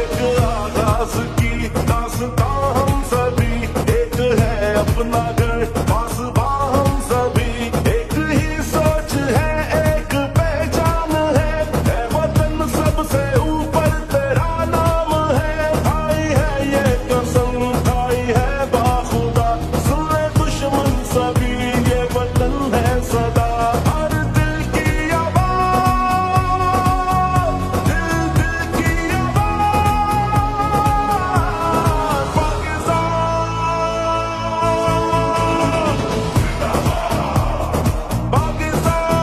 एक आगाज की दास्तां हम सभी, एक है अपना घर पासबां हम सभी, एक ही सोच है एक पहचान है वतन सबसे ऊपर तेरा नाम है। खाई है ये कसम खाई है बाखुदा, सुन ले दुश्मन सभी ये वतन है सदा। हर दिल की आवाज, दिल दिल की आवाज, पाकिस्तान पाकिस्तान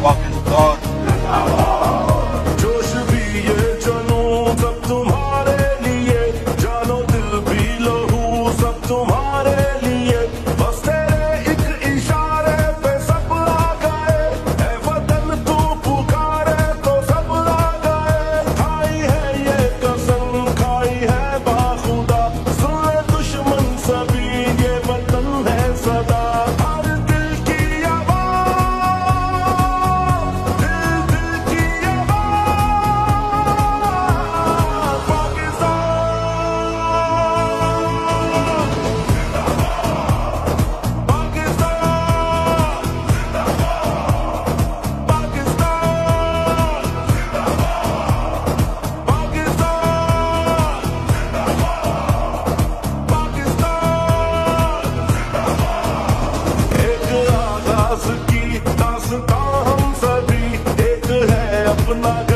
पाकिस्तान। जोश भी ये जुनून सब तुम्हारे लिए, जानो दिल भी लहू सब तुम्हारे लिए, बस तेरे एक इशारे पे सब आ गए, ऐ वतन तू पुकारे तो सब आ गए। खाई है ये कसम खाई है बाखुदा, सुन ले दुश्मन सभी ये वतन है सदा। हर दिल की आवाज, दिल दिल की आवाज, पाकिस्तान पाकिस्तान पाकिस्तान। एक आगाज की दास्तां हम सभी, एक है अपना घर